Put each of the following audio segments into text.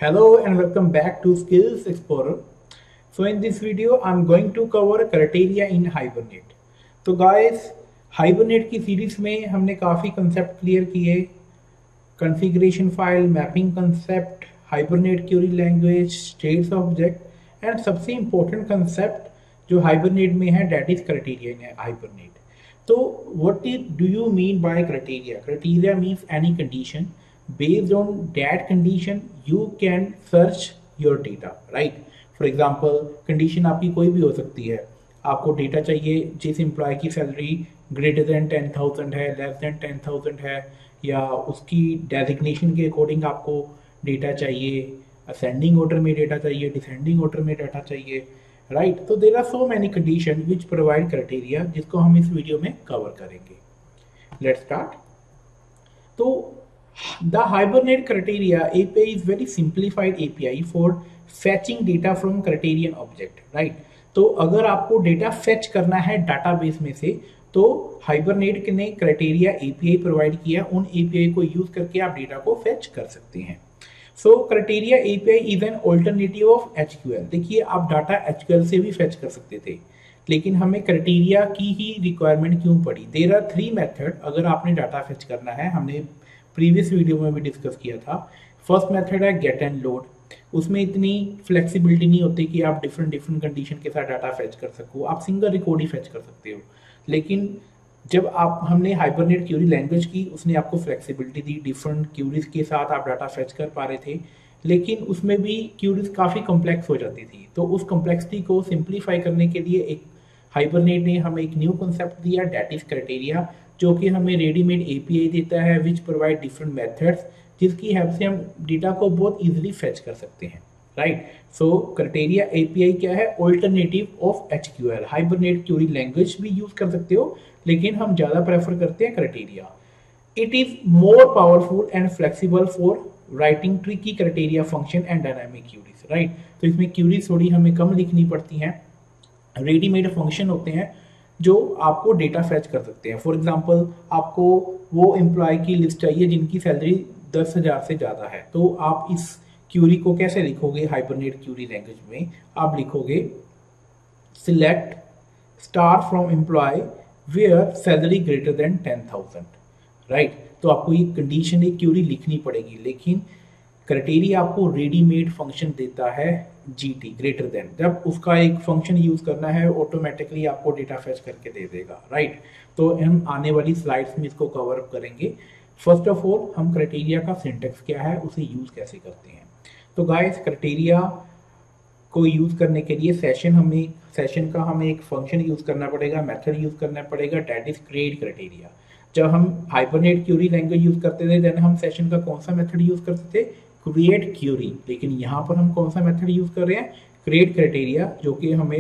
Hello and welcome back to Skills Explorer. So in this video I'm going to cover criteria in Hibernate. तो guys, Hibernate की series में हमने काफ़ी concept clear किए, configuration file, mapping concept, Hibernate Curie language, states object and सबसे important concept जो Hibernate में है that is criteria in Hibernate. तो what do you mean by criteria? Criteria means any condition. Based on that condition you can search your data, right? For example, condition आपकी कोई भी हो सकती है. आपको डेटा चाहिए जिस एम्प्लॉय की सैलरी ग्रेटर देन 10,000 है, लेस देन 10,000 है, या उसकी डेजिग्नेशन के अकॉर्डिंग आपको डेटा चाहिए, असेंडिंग ऑर्डर में डेटा चाहिए, डिसेंडिंग ऑर्डर में डेटा चाहिए, राइट? तो there are so many condition which provide criteria, जिसको हम इस वीडियो में कवर करेंगे. Let's start. तो the Hibernate criteria API is very simplified API for fetching data from criterion object, right? तो अगर आपको डेटा फेच करना है डाटाबेस में से, तो Hibernate ने क्राइटेरिया API प्रोवाइड किया, उन API को यूज करके आप डेटा को फेच कर सकते हैं. So criteria API is an alternative of SQL. देखिए, आप डाटा SQL से भी फेच कर सकते थे, लेकिन हमें क्राइटेरिया की ही रिक्वायरमेंट क्यों पड़ी? देयर आर 3 मेथड अगर आपने डाटा फेच करना है. हमने प्रीवियस वीडियो में भी डिस्कस किया था. फर्स्ट मेथड है गेट एंड लोड. उसमें इतनी फ्लेक्सिबिलिटी नहीं होती कि आप डिफरेंट कंडीशन के साथ डाटा फेच कर सको. आप सिंगल रिकॉर्ड ही फेच कर सकते हो. लेकिन जब हमने हाइबरनेट क्यूरी लैंग्वेज की, उसने आपको फ्लेक्सिबिलिटी दी, डिफरेंट क्यूरीज के साथ आप डाटा फेच कर पा रहे थे, लेकिन उसमें भी क्यूरीज काफ़ी कॉम्प्लेक्स हो जाती थी. तो उस कॉम्प्लेक्सिटी को सिंप्लीफाई करने के लिए एक हाइबरनेट ने हमें एक न्यू कॉन्सेप्ट दिया, दैट इज क्राइटेरिया, जो कि हमें रेडीमेड API देता है विच प्रोवाइड डिफरेंट मेथड्स, जिसकी हेल्प से हम डेटा को बहुत इजीली फेच कर सकते हैं, राइट? सो क्राइटेरिया API क्या है? Alternative of SQL. Hibernate query language भी यूज कर सकते हो, लेकिन हम ज़्यादा प्रेफर करते हैं criteria. It is more powerful and flexible for writing tricky criteria function and dynamic queries, right? तो इसमें क्यूरीज थोड़ी हमें कम लिखनी पड़ती हैं. रेडीमेड फंक्शन होते हैं जो आपको डेटा फेच कर सकते हैं. फॉर एग्जांपल, आपको वो एम्प्लॉय की लिस्ट चाहिए जिनकी सैलरी 10,000 से ज़्यादा है. तो आप इस क्यूरी को कैसे लिखोगे? हाइबरनेट क्यूरी लैंग्वेज में आप लिखोगे select star from employ where salary greater than 10,000, right? तो आपको ये कंडीशन, एक क्यूरी लिखनी पड़ेगी, लेकिन क्राइटेरिया आपको रेडीमेड फंक्शन देता है GT ग्रेटर देन. जब उसका एक फंक्शन यूज करना है, ऑटोमेटिकली आपको डेटा फेच करके दे देगा, राइट? तो हम आने वाली स्लाइड्स में इसको कवर अप करेंगे. फर्स्ट ऑफ ऑल, हम क्राइटेरिया का सिंटेक्स क्या है, उसे यूज कैसे करते हैं. तो गाइस, क्राइटेरिया को यूज करने के लिए सेशन का हमें एक फंक्शन यूज करना पड़ेगा, मेथड यूज करना पड़ेगा, दैट इज क्रिएट क्राइटेरिया. जब हम हाइबरनेट क्यूरी लैंग्वेज यूज करते थे, देन हम सेशन का कौन सा मेथड यूज करते थे? Create query. लेकिन यहाँ पर हम कौन सा मेथड यूज कर रहे हैं? क्रिएट क्राइटेरिया, जो कि हमें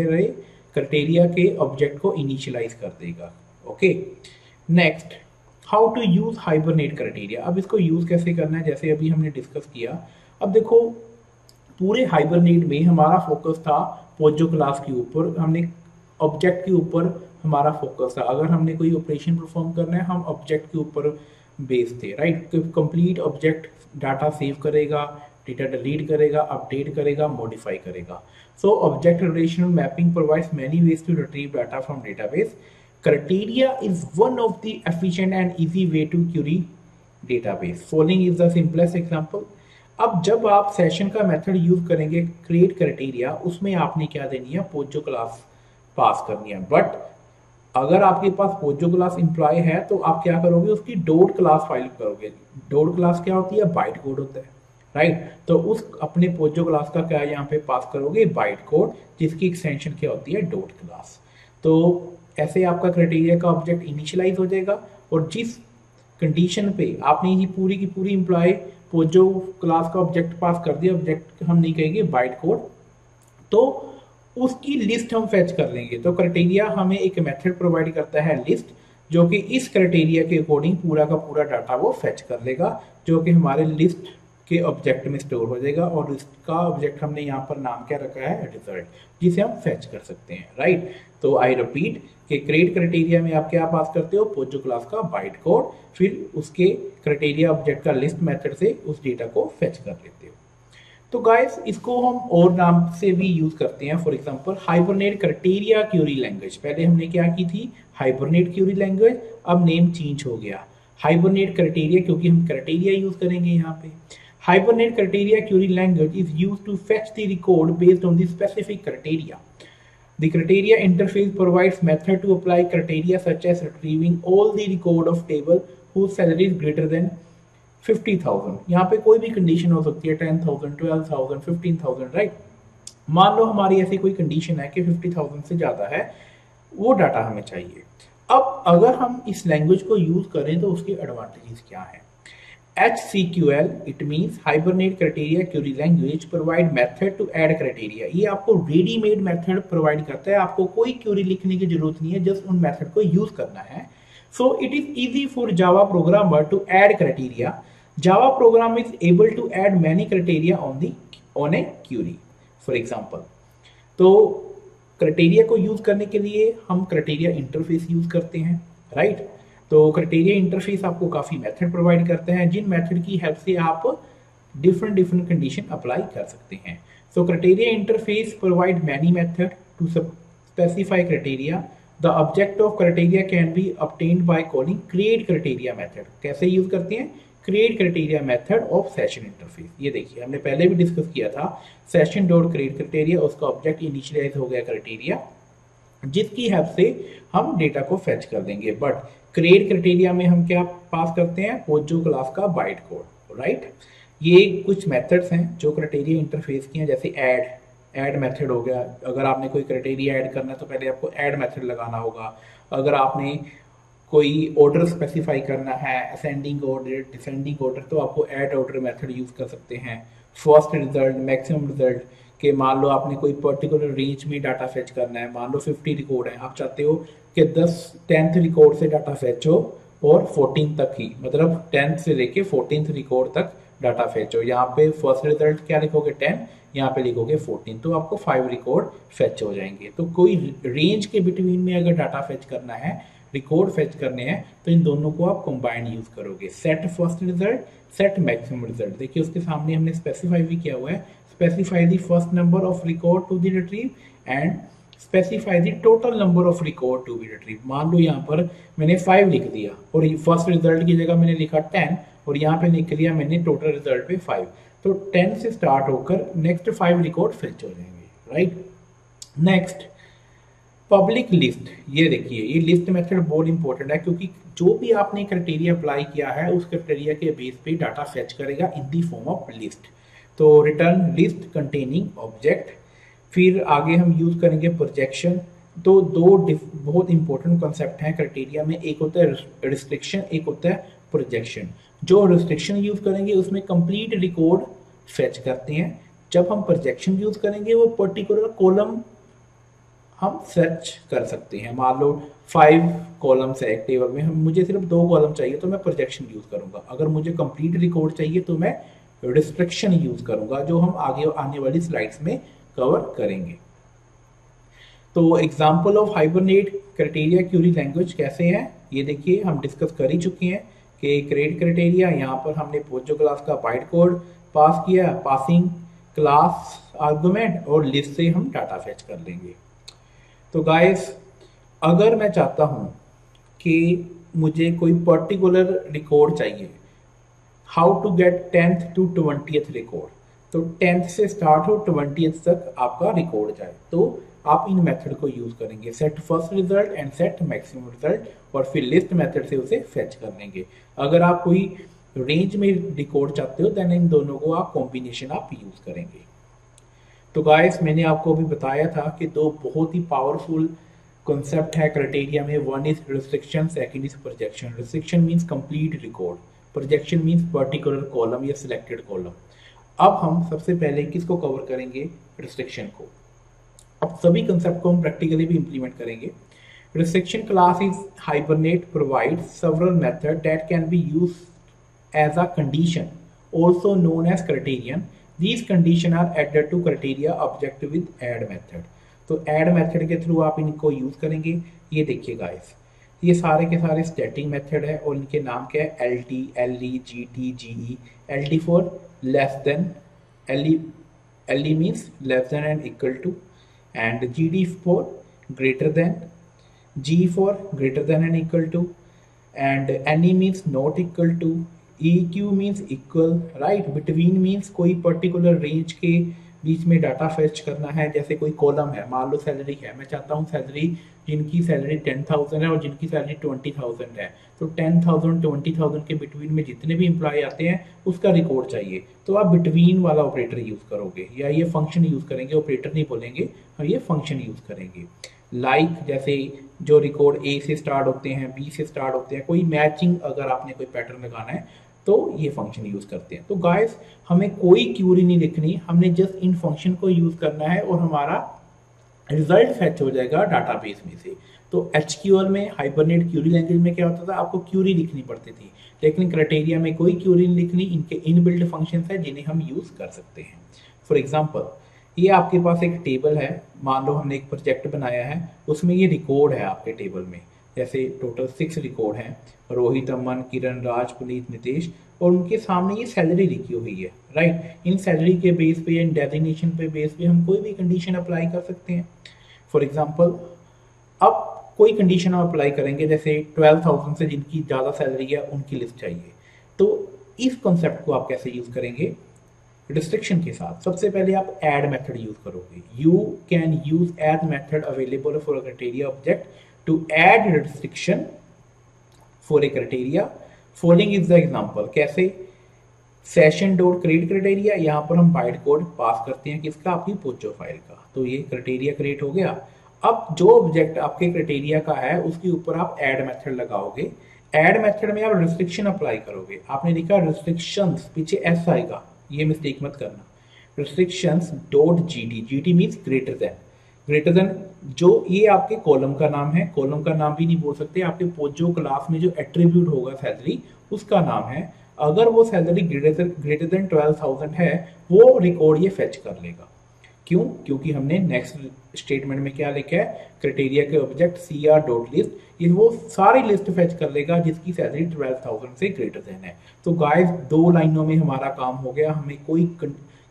क्राइटेरिया के ऑब्जेक्ट को इनिशियलाइज कर देगा. Okay, next, how to use Hibernate criteria. अब इसको यूज कैसे करना है, जैसे अभी हमने डिस्कस किया. अब देखो, पूरे हाइबरनेट में हमारा फोकस था पोजो क्लास के ऊपर, हमने ऑब्जेक्ट के ऊपर हमारा फोकस था. अगर हमने कोई ऑपरेशन परफॉर्म करना है, हम ऑब्जेक्ट के ऊपर बेस्ड थे, right? Complete object data save करेगा, डेटा डिलीट करेगा, अपडेट करेगा, मॉडिफाई करेगा. So object relational mapping provides many ways to retrieve data from database. Criteria is one of the efficient and easy way to query database. Following is the simplest example. अब जब आप session का method use करेंगे create criteria, उसमें आपने क्या देनी है? पोजो क्लास पास करनी है. बट अगर आपके पास पोजो क्लास एम्प्लॉय है, तो आप क्या करोगे? उसकी डॉट क्लास फाइल करोगे. डॉट क्लास क्या होती है? बाइट कोड होता है, राइट? तो उस अपने पोजो क्लास का क्या यहाँ पे पास करोगे? बाइट कोड, जिसकी एक्सटेंशन क्या होती है? Dot class. तो ऐसे आपका क्राइटेरिया का ऑब्जेक्ट इनिशियलाइज हो जाएगा, और जिस कंडीशन पे आपने ये पूरी की पूरी एम्प्लॉय पोजो क्लास का ऑब्जेक्ट पास कर दिया, ऑब्जेक्ट हम नहीं कहेंगे बाइट कोड, तो उसकी लिस्ट हम फेच कर लेंगे. तो क्राइटेरिया हमें एक मेथड प्रोवाइड करता है लिस्ट, जो कि इस क्राइटेरिया के अकॉर्डिंग पूरा का पूरा डाटा वो फेच कर लेगा, जो कि हमारे लिस्ट के ऑब्जेक्ट में स्टोर हो जाएगा. और लिस्ट का ऑब्जेक्ट हमने यहाँ पर नाम क्या रखा है? रिजल्ट, जिसे हम फेच कर सकते हैं, राइट? तो आई रिपीट कि क्रिएट क्राइटेरिया में आप क्या पास करते हो? पोजो क्लास का बाइट कोड, फिर उसके क्राइटेरिया ऑब्जेक्ट का लिस्ट मेथड से उस डेटा को फेच कर लेते हो. तो गाइस इसको हम और नाम से भी यूज करते हैं, for example hibernate criteria query language. पहले हमने क्या की थी, हाइबरनेट क्यूरी लैंग्वेज, अब नेम चेंज हो गया हाइबरनेट क्राइटेरिया, क्योंकि हम क्राइटेरिया यूज करेंगे यहाँ पे। Hibernate criteria query language is used to fetch the record based on the specific criteria. The criteria interface provides method to apply criteria such as retrieving all the record of table whose salary is greater than 50,000। यहाँ पे कोई भी condition हो सकती है, 10,000, 12,000, 15,000, right. मान लो हमारी ऐसी कोई कंडीशन है कि 50,000 से ज़्यादा है, वो डाटा हमें चाहिए। अब अगर हम इस लैंग्वेज को यूज़ करें तो उसके एडवांटेजेस क्या हैं। HCQL it means Hibernate criteria query language provide method to add criteria. ये आपको रेडीमेड मेथड प्रोवाइड करता है, आपको कोई क्यूरी लिखने की जरूरत नहीं है, जस्ट उन मेथड को यूज करना है। So it is easy for Java programmer to add criteria. Java program is able to add many criteria on a query. For example, तो क्राइटेरिया को यूज करने के लिए हम क्राइटेरिया इंटरफेस यूज करते हैं, राइट। तो क्राइटेरिया इंटरफेस आपको काफ़ी मेथड प्रोवाइड करते हैं, जिन मेथड की हेल्प से आप डिफरेंट कंडीशन अप्लाई कर सकते हैं। So criteria interface provide many method to specify criteria. The object of criteria can be obtained by calling create criteria method. कैसे यूज करते हैं, create criteria method of session interface. ये देखिए हमने पहले भी डिस्कस किया था, सेशन डॉट क्रिएट क्राइटेरिया, उसका ऑब्जेक्ट इनिशियलाइज हो गया क्राइटेरिया, जिसकी हेल्प से हम डेटा को फेच कर देंगे। बट क्रिएट क्राइटेरिया में हम क्या पास करते हैं, पोजो क्लास का बाइट कोड, राइट। ये कुछ मेथड्स हैं जो क्राइटेरिया इंटरफेस की हैं, जैसे ऐड मेथड हो गया। अगर आपने कोई क्राइटेरिया ऐड करना है तो पहले आपको ऐड मेथड लगाना होगा। अगर आपने कोई ऑर्डर स्पेसिफाई करना है, असेंडिंग ऑर्डर, डिसेंडिंग ऑर्डर, तो आपको ऐड ऑर्डर मेथड यूज कर सकते हैं। फर्स्ट रिजल्ट, मैक्सिमम रिजल्ट के मान लो आपने कोई पर्टिकुलर रेंज में डाटा फेच करना है, मान लो 50 रिकॉर्ड है, आप चाहते हो कि 10th रिकॉर्ड से डाटा फेच हो और 14 तक ही, मतलब 10th से लेके 14th रिकॉर्ड तक डाटा फेच हो। यहाँ पे फर्स्ट रिजल्ट क्या लिखोगे 10, यहाँ पे लिखोगे 14, तो आपको 5 रिकॉर्ड फेच हो जाएंगे। तो कोई रेंज के बिटवीन में अगर डाटा फेच करना है, रिकॉर्ड फेच करने हैं, तो इन दोनों को आप कंबाइन यूज करोगे। Set first result, set maximum result. देखिए उसके सामने हमने स्पेसिफाई भी किया हुआ है, specify the first number of record to be retrieve and specify the total number of record to be retrieve. मान लो यहाँ पर मैंने 5 लिख दिया और फर्स्ट रिजल्ट की जगह मैंने लिखा 10 और यहाँ पे लिख लिया मैंने टोटल रिजल्ट पे 5, तो 10 से स्टार्ट होकर नेक्स्ट 5 रिकॉर्ड फेच हो जाएंगे, राइट। Next public list. ये देखिए ये लिस्ट मेथड बहुत इंपॉर्टेंट है, क्योंकि जो भी आपने क्राइटेरिया अप्लाई किया है उस क्राइटेरिया के बेस पे डाटा फेच करेगा इन दी फॉर्म ऑफ लिस्ट। तो रिटर्न लिस्ट कंटेनिंग ऑब्जेक्ट, फिर आगे हम यूज करेंगे प्रोजेक्शन। तो दो बहुत इंपॉर्टेंट कॉन्सेप्ट हैं क्राइटेरिया में, एक होता है रिस्ट्रिक्शन, एक होता है प्रोजेक्शन। जो रिस्ट्रिक्शन यूज करेंगे उसमें कंप्लीट रिकॉर्ड फेच करते हैं, जब हम प्रोजेक्शन यूज करेंगे वो पर्टिकुलर कॉलम हम सर्च कर सकते हैं। मान लो 5 कॉलम्स है एक टेबल में, मुझे सिर्फ 2 कॉलम चाहिए तो मैं प्रोजेक्शन यूज करूंगा। अगर मुझे कंप्लीट रिकॉर्ड चाहिए तो मैं रिस्ट्रिक्शन यूज करूंगा, जो हम आगे आने वाली स्लाइड्स में कवर करेंगे। तो example of hibernate criteria query language कैसे है, ये देखिए हम डिस्कस कर ही चुके हैं कि क्रिएट क्राइटेरिया, यहाँ पर हमने पोजो क्लास का बाइट कोड पास किया, पासिंग क्लास आर्गुमेंट और लिस्ट से हम डाटा फेच कर लेंगे। तो गाइस अगर मैं चाहता हूं कि मुझे कोई पर्टिकुलर रिकॉर्ड चाहिए, how to get 10th to 20th record, तो 10th से स्टार्ट हो 20th तक आपका रिकॉर्ड जाए, तो आप इन मेथड को यूज करेंगे, set first result and set maximum result, और फिर लिस्ट मेथड से उसे फेच कर लेंगे। अगर आप कोई रेंज में रिकॉर्ड चाहते हो देन इन दोनों को आप कॉम्बिनेशन आप यूज करेंगे। तो गाइस मैंने आपको अभी बताया था कि 2 बहुत ही पावरफुल कॉन्सेप्ट है क्राइटेरिया में, one is restriction, second is projection. Restriction means complete record, projection means particular column या सिलेक्टेड कॉलम। अब हम सबसे पहले किसको कवर करेंगे, रिस्ट्रिक्शन को। अब सभी कंसेप्ट को हम प्रैक्टिकली भी इंप्लीमेंट करेंगे। Restriction class is Hibernate provide several method that can be used as a condition, also known as criterion. These condition are added to criteria object with add method। तो add method के through आप इनको use करेंगे। ये देखिए guys ये सारे के सारे स्टैटिक मेथड है और इनके नाम क्या है, LT, LE, GT, GE। LT for less than, LE LE means less than and equal to, and GD for greater than, G for greater than and equal to, and NE means not equal to, EQ means equal, right. Between means कोई particular range के बीच में data fetch करना है। जैसे कोई column है, मान लो salary है, मैं चाहता हूँ सैलरी, जिनकी सैलरी 10,000 है और जिनकी सैलरी 20,000 है, तो 10,000 20,000 के बिटवीन में जितने भी एम्प्लॉय आते हैं उसका रिकॉर्ड चाहिए। तो आप बिटवीन वाला ऑपरेटर यूज करोगे या ये फंक्शन यूज करेंगे, ऑपरेटर नहीं बोलेंगे, हम ये फंक्शन यूज करेंगे। लाइक जैसे जो रिकॉर्ड ए से स्टार्ट होते हैं, बी से स्टार्ट होते हैं, कोई मैचिंग अगर आपने कोई पैटर्न लगाना है तो ये फंक्शन यूज करते हैं। तो गाइस हमें कोई क्यूरी नहीं लिखनी, हमने जस्ट इन फंक्शन को यूज करना है और हमारा रिजल्ट फेच हो जाएगा डाटाबेस में से। तो एचक्यूएल में, हाइबरनेट क्यूरी लैंग्वेज में क्या होता था, आपको क्यूरी लिखनी पड़ती थी, लेकिन क्राइटेरिया में कोई क्यूरी नहीं लिखनी, इनके इनबिल्ट फंक्शंस है जिन्हें हम यूज कर सकते हैं। फॉर एग्जांपल ये आपके पास एक टेबल है, मान लो हमने एक प्रोजेक्ट बनाया है, उसमें ये रिकॉर्ड है आपके टेबल में, जैसे टोटल 6 रिकॉर्ड हैं, रोहित, अमन, किरण, राज, पुनीत, नितेश, और उनके सामने ये सैलरी लिखी हुई है, राइट। इन सैलरी के बेस पे, इन डेजिग्नेशन पे बेस पे हम कोई भी कंडीशन अप्लाई कर सकते हैं। फॉर एग्जांपल अब कोई कंडीशन हम अप्लाई करेंगे, जैसे 12,000 से जिनकी ज़्यादा सैलरी है उनकी लिस्ट चाहिए। तो इस कॉन्सेप्ट को आप कैसे यूज करेंगे, रिस्ट्रिक्शन के साथ। सबसे पहले आप ऐड मेथड यूज करोगे। You can use add method available for criteria object to add restriction for a criteria. Following is the example. कैसे, सेशन डॉट क्रिएट क्राइटेरिया, यहाँ पर हम बाइट कोड पास करते हैं किसका, आपकी पोचो फाइल का। तो ये क्राइटेरिया क्रिएट हो गया। अब जो ऑब्जेक्ट आपके क्राइटेरिया का है उसके ऊपर आप ऐड मेथड लगाओगे। ऐड मेथड में आप रिस्ट्रिक्शन अप्लाई करोगे। आपने लिखा रिस्ट्रिक्शंस, पीछे एस आएगा, ये मिस्टेक मत करना। Restrictions dot GD, GD means greater than, greater than जो ये आपके कॉलम का नाम है, कॉलम का नाम भी नहीं बोल सकते, आपके पोजो क्लास में जो एट्रीब्यूट होगा सैलरी उसका नाम है। अगर वो सैलरी ग्रेटर देन 12,000 है, वो रिकॉर्ड ये फेच कर लेगा। क्यों, क्योंकि हमने नेक्स्ट स्टेटमेंट में क्या लिखा है, क्राइटेरिया के ऑब्जेक्ट CR डॉट लिस्ट, ये वो सारी लिस्ट फेच कर लेगा जिसकी सैलरी 12,000 से ग्रेटर देन है। तो गाइस 2 लाइनों में हमारा काम हो गया। हमें कोई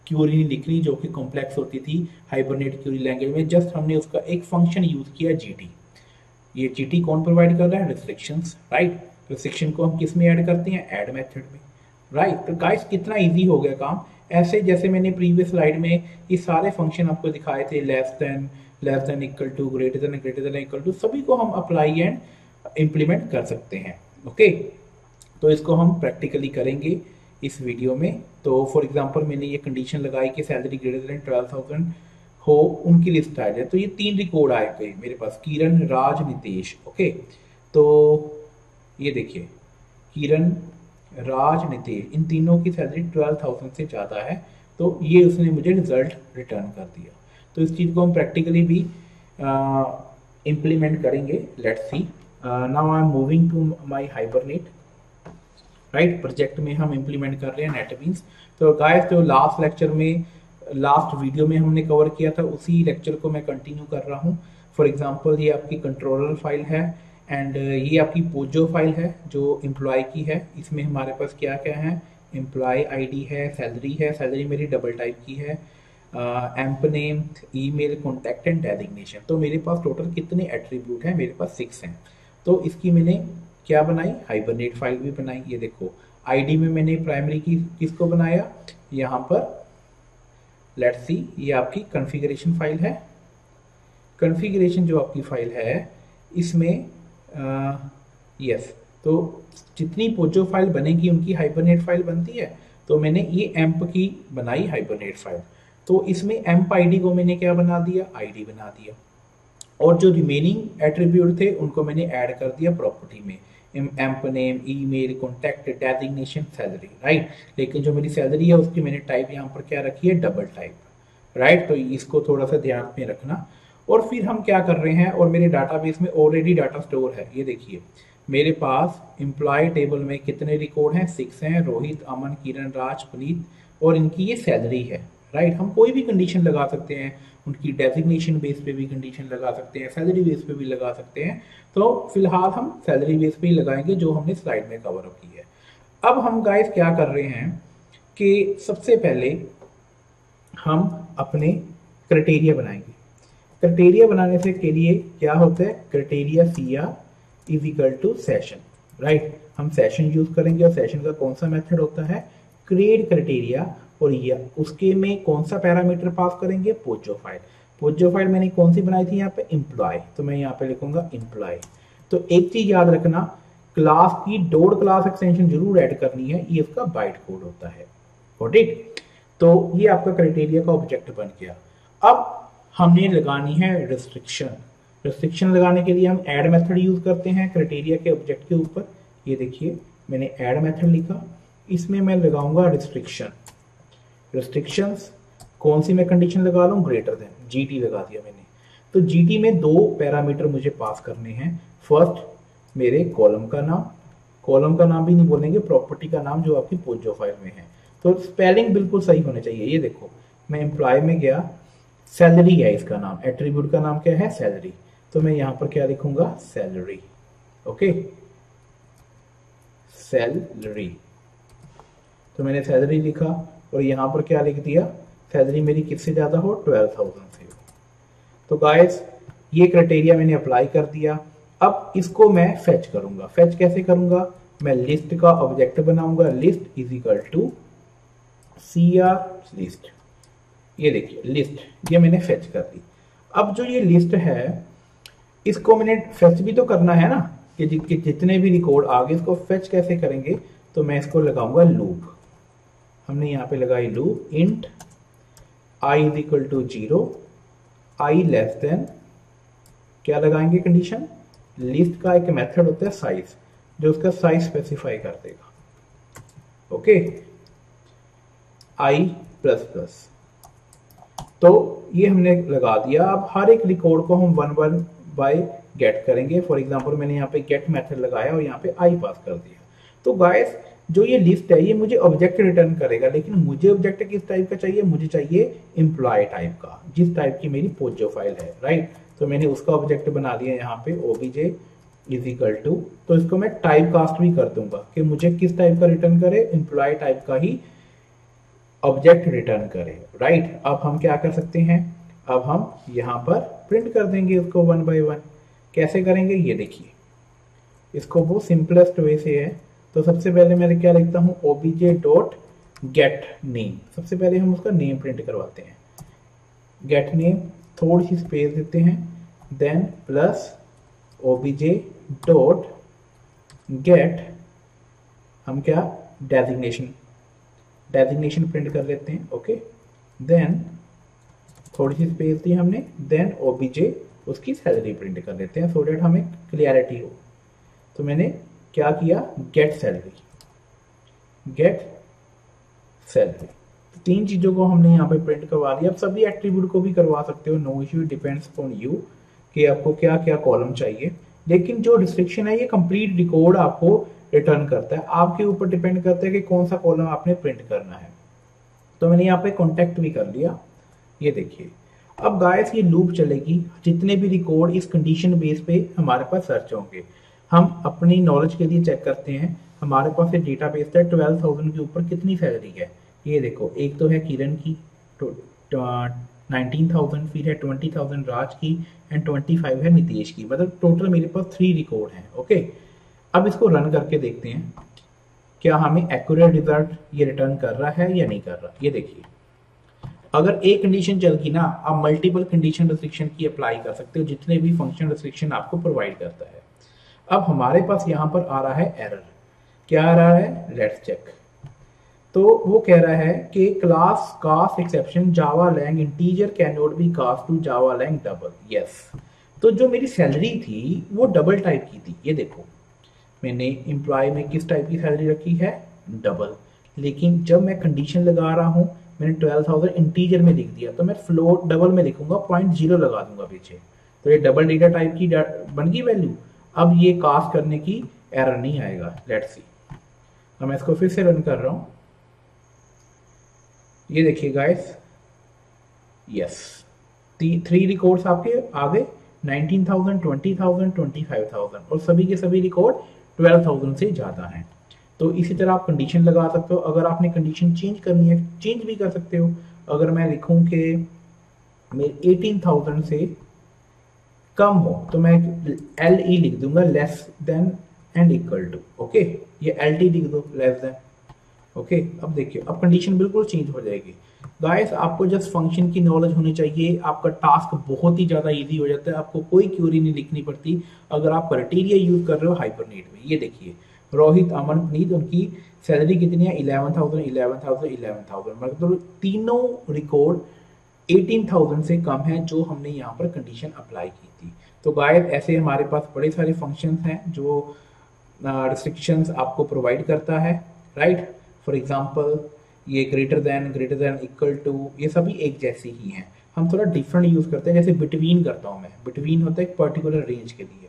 क्यूरी नहीं लिखनी जो कि कॉम्प्लेक्स होती थी हाइबरनेट क्यूरी लैंग्वेज में, जस्ट हमने उसका एक फंक्शन यूज किया जीटी। ये जीटी कौन प्रोवाइड कर रहा है, रिस्ट्रिक्शंस, राइट। रिस्ट्रिक्शन को हम किस में ऐड करते हैं, ऐड मेथड में, राइट। तो गाइस कितना इजी हो गया काम। ऐसे जैसे मैंने प्रीवियस स्लाइड में ये सारे फंक्शन आपको दिखाए थे, less than equal to, greater than equal to, सभी को हम अप्लाई एंड इम्प्लीमेंट कर सकते हैं। ओके, तो इसको हम प्रैक्टिकली करेंगे इस वीडियो में। तो फॉर एग्जांपल मैंने ये कंडीशन लगाई कि सैलरी ग्रेटर देन 12,000 हो, उनकी लिस्ट आ जाए। तो ये 3 रिकॉर्ड आए गए मेरे पास, किरण, राज, नितेश। ओके, तो ये देखिए किरण, राज, नितेश, इन तीनों की सैलरी 12,000 से ज़्यादा है, तो ये उसने मुझे रिजल्ट रिटर्न कर दिया। तो इस चीज़ को हम प्रैक्टिकली भी इम्प्लीमेंट करेंगे। Let's see, now I am moving to my Hibernate, right. Project में हम इम्प्लीमेंट कर रहे हैं नेटबीन्स। तो गाइस जो लास्ट लेक्चर में, लास्ट वीडियो में हमने कवर किया था, उसी लेक्चर को मैं कंटिन्यू कर रहा हूँ। फॉर एग्जांपल ये आपकी कंट्रोलर फाइल है एंड ये आपकी पोजो फाइल है जो एम्प्लॉय की है। इसमें हमारे पास क्या क्या है, एम्प्लॉय आईडी है, सैलरी मेरी डबल टाइप की है, amp name, email, contact and designation. तो मेरे पास टोटल कितने एट्रीब्यूट हैं, मेरे पास 6 हैं। तो इसकी मैंने क्या बनाई, हाइबरनेट फाइल भी बनाई। ये देखो आईडी में मैंने प्राइमरी की किसको बनाया, यहाँ पर लेट्स सी, ये आपकी कॉन्फ़िगरेशन फाइल है। कॉन्फ़िगरेशन जो आपकी फाइल है इसमें यस, तो जितनी पोजो फाइल बनेगी उनकी हाइबरनेट फाइल बनती है। तो मैंने ये एम्प की बनाई हाइबरनेट फाइल। तो इसमें एम्प आईडी को मैंने क्या बना दिया, आईडी बना दिया, और जो रिमेनिंग एट्रीब्यूट थे उनको मैंने ऐड कर दिया प्रॉपर्टी में, amp name, email, contact, designation, salary, right. लेकिन जो मेरी सैलरी है उसकी मैंने टाइप यहाँ पर क्या रखी है, डबल टाइप, राइट। तो इसको थोड़ा सा ध्यान में रखना। और फिर हम क्या कर रहे हैं, और मेरे डाटाबेस में ऑलरेडी डाटा स्टोर है। ये देखिए मेरे पास एम्प्लॉय टेबल में कितने रिकॉर्ड हैं, 6 हैं, रोहित, अमन, किरण, राज, पुनीत, और इनकी ये सैलरी है, राइट। हम कोई भी कंडीशन लगा सकते हैं, उनकी डेजिग्नेशन बेस पे भी कंडीशन लगा सकते हैं, सैलरी बेस पे भी लगा सकते हैं। तो फिलहाल हम सैलरी बेस पे ही लगाएंगे जो हमने स्लाइड में कवर अप की है। अब हम गाइस क्या कर रहे हैं कि सबसे पहले हम अपने क्राइटेरिया बनाएंगे। क्राइटेरिया बनाने से के लिए क्या होता है, criteria CR is equal to session, right. हम सेशन यूज करेंगे और सेशन का कौन सा मेथड होता है, क्रिएट क्राइटेरिया, और ये उसके में कौन सा पैरामीटर पास करेंगे, पोजोफाइल। पोजोफाइल मैंने कौन सी बनाई थी यहाँ पे, एम्प्लॉय, तो मैं यहाँ पे लिखूंगा एम्प्लॉय। तो एक चीज याद रखना, क्लास की डॉट क्लास एक्सटेंशन जरूर ऐड करनी है, ये इसका बाइट कोड होता है, गॉट इट। तो ये आपका क्राइटेरिया का ऑब्जेक्ट बन गया। अब हमने लगानी है रिस्ट्रिक्शन। रिस्ट्रिक्शन लगाने के लिए हम ऐड मेथड यूज करते हैं क्राइटेरिया के ऑब्जेक्ट के ऊपर। ये देखिए मैंने ऐड मेथड लिखा, इसमें मैं लगाऊंगा रिस्ट्रिक्शन। रिस्ट्रिक्शंस कौन सी मैं कंडीशन लगा लूं, ग्रेटर देन, GT लगा दिया मैंने। तो GT में दो पैरामीटर मुझे पास करने हैं। फर्स्ट मेरे कॉलम का नाम, कॉलम का नाम भी नहीं बोलेंगे, प्रॉपर्टी का नाम जो आपकी पोजो फाइल में है। तो स्पेलिंग बिल्कुल सही होने चाहिए। ये देखो मैं एम्प्लॉय में गया, सैलरी है इसका नाम, एट्रीब्यूट का नाम क्या है, सैलरी। तो मैं यहां पर क्या लिखूंगा, सैलरी, ओके, सैलरी। तो मैंने सैलरी लिखा और यहां पर क्या लिख दिया, सैलरी मेरी किससे ज्यादा हो, 12,000 से हो। तो गाइस ये क्राइटेरिया मैंने अप्लाई कर दिया। अब इसको मैं फेच करूंगा। फेच कैसे करूंगा, मैं लिस्ट का ऑब्जेक्ट बनाऊंगा, list is equal to CR list. ये देखिए लिस्ट, ये मैंने फेच कर दी। अब जो ये लिस्ट है इसको मैंने फेच भी तो करना है ना, कि जितने भी रिकॉर्ड आगे, इसको फेच कैसे करेंगे, तो मैं इसको लगाऊंगा लूप। हमने यहाँ पे लगाई loop, int I is equal to 0, I less than, क्या लगाएंगे कंडीशन, लिस्ट का एक मेथड होता है साइज, जो उसका साइज स्पेसिफाई कर देगा, ओके, I प्लस प्लस। तो ये हमने लगा दिया। अब हर एक रिकॉर्ड को हम 1 1 बाय गेट करेंगे। फॉर एग्जांपल मैंने यहाँ पे गेट मेथड लगाया और यहाँ पे I पास कर दिया। तो गाइस जो ये लिस्ट है ये मुझे ऑब्जेक्ट रिटर्न करेगा, लेकिन मुझे ऑब्जेक्ट किस टाइप का चाहिए, मुझे चाहिए एम्प्लॉय टाइप का, जिस टाइप की मेरी पोजो फाइल है, राइट। तो मैंने उसका ऑब्जेक्ट बना दिया यहाँ पे obj इज इक्वल टू, तो इसको मैं टाइप कास्ट भी कर दूंगा कि मुझे किस टाइप का रिटर्न करे, एम्प्लॉय टाइप का ही ऑब्जेक्ट रिटर्न करे, राइट। अब हम क्या कर सकते हैं, अब हम यहाँ पर प्रिंट कर देंगे उसको 1 by 1। कैसे करेंगे, ये देखिए, इसको वो सिंपलेस्ट वे से है। तो सबसे पहले मैं क्या लिखता हूँ, obj डॉट गेट नेम। सबसे पहले हम उसका नेम प्रिंट करवाते हैं, गेट नेम, थोड़ी सी स्पेस देते हैं, then plus obj dot get, हम क्या डेजिग्नेशन, डेजिग्नेशन प्रिंट कर लेते हैं, ओके। देन थोड़ी सी स्पेस दी हमने, देन obj उसकी सैलरी प्रिंट कर लेते हैं, सो डेट हमें क्लियरिटी हो। तो मैंने क्या किया, गेट सैलरी, गेट सैलरी। तो तीन चीजों को हमने यहाँ पे प्रिंट करवा दिया। अब सभी एट्रीब्यूट को भी करवा सकते हो, no issue, depends on you कि आपको क्या क्या कॉलम चाहिए। लेकिन जो रिस्ट्रिक्शन है ये कंप्लीट रिकॉर्ड आपको रिटर्न करता है, आपके ऊपर डिपेंड करता है कि कौन सा कॉलम आपने प्रिंट करना है। तो मैंने यहाँ पे कॉन्टेक्ट भी कर लिया, ये देखिए। अब गाइस ये लूप चलेगी, जितने भी रिकॉर्ड इस कंडीशन बेस पे हमारे पास सर्च होंगे। हम अपनी नॉलेज के लिए चेक करते हैं, हमारे पास एक डेटाबेस है, 12,000 के ऊपर कितनी सैलरी है। ये देखो, एक तो है किरण की 19,000, फिर है 20,000 राज की, एंड 25 है नितेश की। मतलब टोटल मेरे पास 3 रिकॉर्ड हैं, ओके। अब इसको रन करके देखते हैं क्या हमें एक्यूरेट रिजल्ट ये रिटर्न कर रहा है या नहीं कर रहा। ये देखिए, अगर एक कंडीशन चल गई ना, आप मल्टीपल कंडीशन रिस्ट्रिक्शन की अप्लाई कर सकते हो, जितने भी फंक्शन रिस्ट्रिक्शन आपको प्रोवाइड करता है। अब हमारे पास यहाँ पर आ रहा है एरर, क्या आ रहा है, लेट्स चेक। तो वो कह रहा है कि class cast exception Java lang integer cannot be cast to Java lang double, yes. तो जो मेरी सैलरी थी वो डबल टाइप की थी। ये देखो मैंने एम्प्लॉय में किस टाइप की सैलरी रखी है, डबल। लेकिन जब मैं कंडीशन लगा रहा हूँ, मैंने 12,000 इंटीजर में लिख दिया, तो मैं फ्लोट डबल में लिखूंगा, 0.0 लगा दूंगा पीछे, तो ये डबल डेटा टाइप की बन गई वैल्यू। अब ये कास्ट करने की एरर नहीं आएगा, लेट्स सी। अब मैं इसको फिर से रन कर रहा हूं, ये देखिए गाइस, यस, 3 रिकॉर्ड्स आपके आ गए, 19,000, 20,000, 25,000, और सभी के सभी रिकॉर्ड 12,000 से ज्यादा हैं। तो इसी तरह आप कंडीशन लगा सकते हो। अगर आपने कंडीशन चेंज करनी है, चेंज भी कर सकते हो। अगर मैं लिखूं कि मेरे 18,000 से कम हो तो मैं एल ई लिख दूंगा, less than and equal to, okay, ये एल टी लिख दो, लेस देन, ओके। अब देखिए, अब कंडीशन बिल्कुल चेंज हो जाएगी। गाइस आपको जस्ट फंक्शन की नॉलेज होनी चाहिए, आपका टास्क बहुत ही ज़्यादा इजी हो जाता है, आपको कोई क्यूरी नहीं लिखनी पड़ती अगर आप क्राइटेरिया यूज कर रहे हो हाइबरनेट में। ये देखिए, रोहित, अमन, पुनीत, उनकी सैलरी कितनी है, 11,000 11,000 11,000, मतलब तीनों रिकॉर्ड 18,000 से कम है जो हमने यहाँ पर कंडीशन अप्लाई की थी। तो गाइस ऐसे हमारे पास बड़े सारे फंक्शंस हैं जो रिस्ट्रिक्शंस आपको प्रोवाइड करता है, राइट। फॉर एग्जांपल ये ग्रेटर देन इक्वल टू, ये सभी एक जैसी ही हैं, हम थोड़ा डिफरेंट यूज करते हैं। जैसे बिटवीन करता हूँ मैं, बिटवीन होता है एक पर्टिकुलर रेंज के लिए।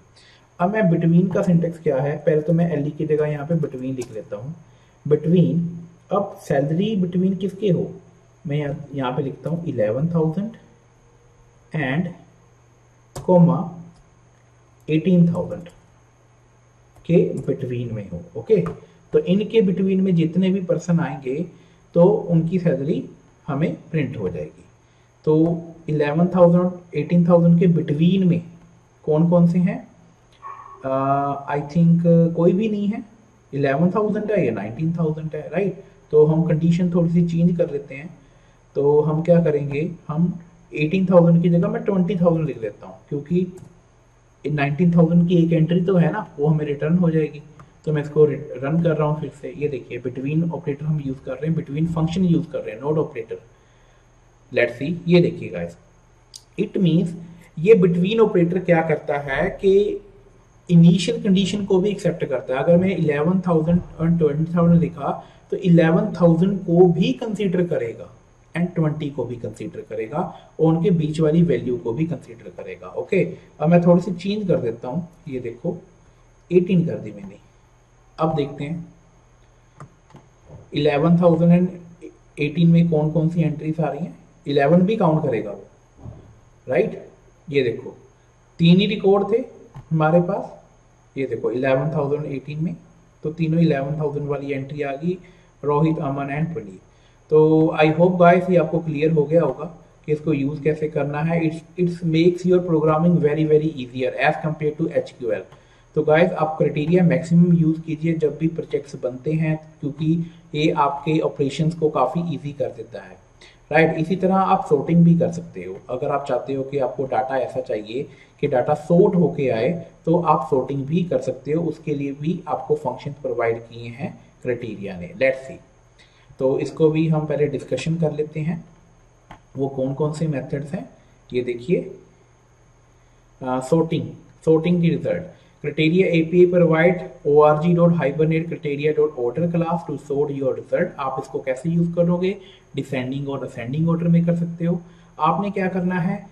अब मैं बिटवीन का सिंटेक्स क्या है, पहले तो मैं एल की जगह यहाँ पे बिटवीन लिख लेता हूँ, बिटवीन। अब सैलरी बिटवीन किसके हो, मैं यहाँ पे लिखता हूँ 11,000 एंड कोमा 18,000 के बिटवीन में हो, ओके। तो इनके बिटवीन में जितने भी पर्सन आएंगे तो उनकी सैलरी हमें प्रिंट हो जाएगी। तो 11,000 18,000 के बिटवीन में कौन कौन से हैं, आई थिंक कोई भी नहीं है, 11,000 है या 19,000 है, राइट। तो हम कंडीशन थोड़ी सी चेंज कर लेते हैं। तो हम क्या करेंगे, हम 18,000 की जगह मैं 20,000 लिख लेता हूँ, क्योंकि 19,000 की एक एंट्री तो है ना, वो हमें रिटर्न हो जाएगी। तो मैं इसको रन कर रहा हूँ फिर से। ये देखिए, बिटवीन ऑपरेटर हम यूज कर रहे हैं, बिटवीन फंक्शन यूज कर रहे हैं, नोट ऑपरेटर। लेट्स सी, ये देखिए गाइस, इट मींस ये बिटवीन ऑपरेटर क्या करता है कि इनिशियल कंडीशन को भी एक्सेप्ट करता है। अगर मैं 11,000 और 20,000 लिखा तो 11,000 को भी कंसीडर करेगा एंड 20 को भी कंसीडर करेगा और उनके बीच वाली वैल्यू को भी कंसीडर करेगा, ओके। अब मैं थोड़ी सी चेंज कर देता हूँ, ये देखो 18 कर दी मैंने। अब देखते हैं 11,000 एंड 18 में कौन कौन सी एंट्रीज आ रही हैं, 11 भी काउंट करेगा वो, राइट। ये देखो, तीन ही रिकॉर्ड थे हमारे पास, ये देखो 11,000 18 में, तो तीनों 11,000 वाली एंट्री आ गई, रोहित, अमन एंड पुनीत। तो आई होप गाइस ये आपको क्लियर हो गया होगा कि इसको यूज कैसे करना है। It's makes your programming very very easier as compare to HQL. तो गाइस आप क्राइटेरिया मैक्सिमम यूज कीजिए जब भी प्रोजेक्ट्स बनते हैं, क्योंकि ये आपके ऑपरेशंस को काफ़ी इजी कर देता है, राइट। इसी तरह आप सॉर्टिंग भी कर सकते हो। अगर आप चाहते हो कि आपको डाटा ऐसा चाहिए कि डाटा सॉर्ट होके आए, तो आप सॉर्टिंग भी कर सकते हो। उसके लिए भी आपको फंक्शन प्रोवाइड किए हैं क्राइटेरिया ने। लेट्स सी, तो इसको भी हम पहले डिस्कशन कर लेते हैं, वो कौन कौन से मेथड्स हैं। ये देखिए, sorting की result, criteria API provide org.hibernate criteria.order class to sort your result। आप इसको कैसे यूज करोगे, डिसेंडिंग और असेंडिंग ऑर्डर में कर सकते हो। आपने क्या करना है,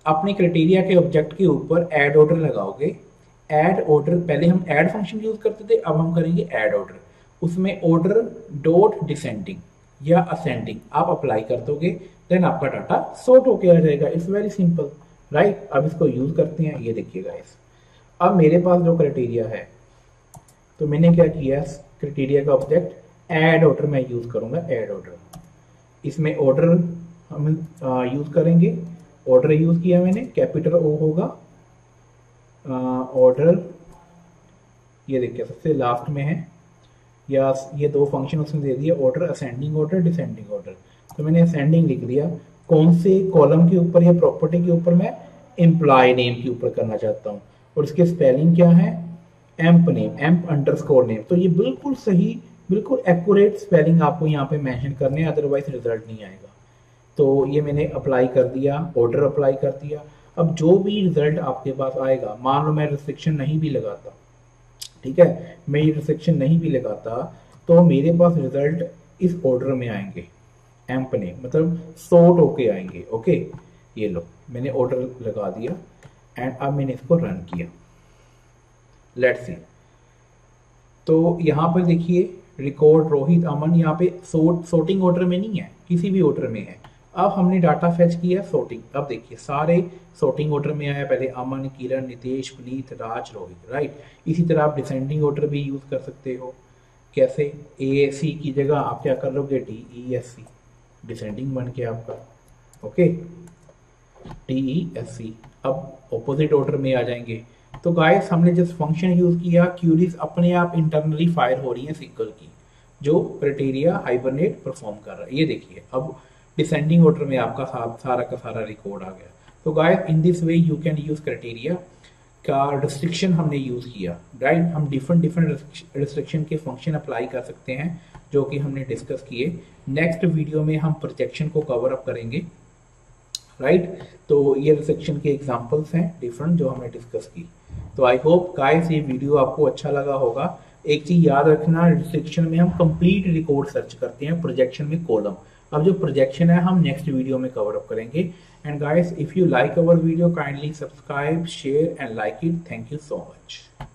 अपने क्राइटेरिया के ऑब्जेक्ट के ऊपर ऐड ऑर्डर लगाओगे। ऐड ऑर्डर, पहले हम ऐड फंक्शन यूज करते थे, अब हम करेंगे ऐड ऑर्डर। उसमें ऑर्डर डॉट डिसेंडिंग या असेंडिंग आप अप्लाई कर दोगे, देन आपका डाटा सॉर्ट होके आ जाएगा। It's very simple, right. अब इसको यूज करते हैं। ये देखिए गाइस, अब मेरे पास जो क्राइटेरिया है, तो मैंने क्या किया, क्राइटेरिया का ऑब्जेक्ट ऐड ऑर्डर मैं यूज करूंगा, ऐड ऑर्डर। इसमें ऑर्डर हम यूज करेंगे, ऑर्डर यूज किया मैंने, कैपिटल ओ होगा ऑर्डर। ये देखिए सबसे लास्ट में है, या ये दो फंक्शन उसने दे दिया, order ascending order, descending order. तो मैंने असेंडिंग लिख दिया, कौन से कॉलम के ऊपर या प्रॉपर्टी के ऊपर, मैं एम्प्लॉय नेम के ऊपर करना चाहता हूँ, और इसके स्पेलिंग क्या है, amp name, amp underscore name. तो ये बिल्कुल सही, बिल्कुल एक्यूरेट स्पेलिंग आपको यहाँ पे मेंशन करने, अदरवाइज रिजल्ट नहीं आएगा। तो ये मैंने अप्लाई कर दिया, ऑर्डर अप्लाई कर दिया। अब जो भी रिजल्ट आपके पास आएगा, मान लो मैं रिस्ट्रिक्शन नहीं भी लगाता, ठीक है, मैं ये रिस्ट्रिक्शन नहीं भी लगाता, तो मेरे पास रिजल्ट इस ऑर्डर में आएंगे, एम्प नेम मतलब सॉर्ट होके आएंगे, ओके। ये लो, मैंने ऑर्डर लगा दिया एंड अब मैंने इसको रन किया। लेट्स सी, तो यहाँ पर देखिए रिकॉर्ड रोहित, अमन, यहाँ पे सॉर्टिंग ऑर्डर में नहीं है, किसी भी ऑर्डर में है। अब हमने डाटा फेच किया सॉर्टिंग, अब देखिए सारे सॉर्टिंग ऑर्डर में आया, पहले अमन, किरण, नितेश, पुनीत, राज, रोहित, राइट। इसी तरह आप डिसेंडिंग ऑर्डर भी यूज कर सकते हो। कैसे, ASC की जगह आप क्या कर लोगे, DESC, डिसेंडिंग बन के आपका, ओके, TESC। अब ऑपोजिट ऑर्डर में आ जाएंगे। तो गाइस हमने जिस फंक्शन यूज किया, क्यूरीज अपने आप इंटरनली फायर हो रही है सिक्वल की, जो क्राइटेरिया हाइबरनेट परफॉर्म कर रहा है। ये देखिए अब डिसेंडिंग ऑर्डर में आपका सारा का सारा रिकॉर्ड आ गया। तो guys in this way you can use criteria का रिस्ट्रिक्शन हमने यूज किया, राइट। हम डिफरेंट डिफरेंट रिस्ट्रिक्शन के फंक्शन अप्लाई कर सकते हैं जो कि हमने डिस्कस किए। नेक्स्ट वीडियो में हम प्रोजेक्शन को कवर अप करेंगे, राइट। तो ये रिस्ट्रिक्शन के एग्जांपल्स हैं डिफरेंट जो हमने डिस्कस की। तो आई होप गाइस ये वीडियो आपको अच्छा लगा होगा। एक चीज याद रखना, रिस्ट्रिक्शन में हम कंप्लीट रिकॉर्ड सर्च करते हैं, प्रोजेक्शन में कॉलम। अब जो प्रोजेक्शन है हम नेक्स्ट वीडियो में कवर अप करेंगे। And guys if you like our video kindly subscribe, share and like it. Thank you so much.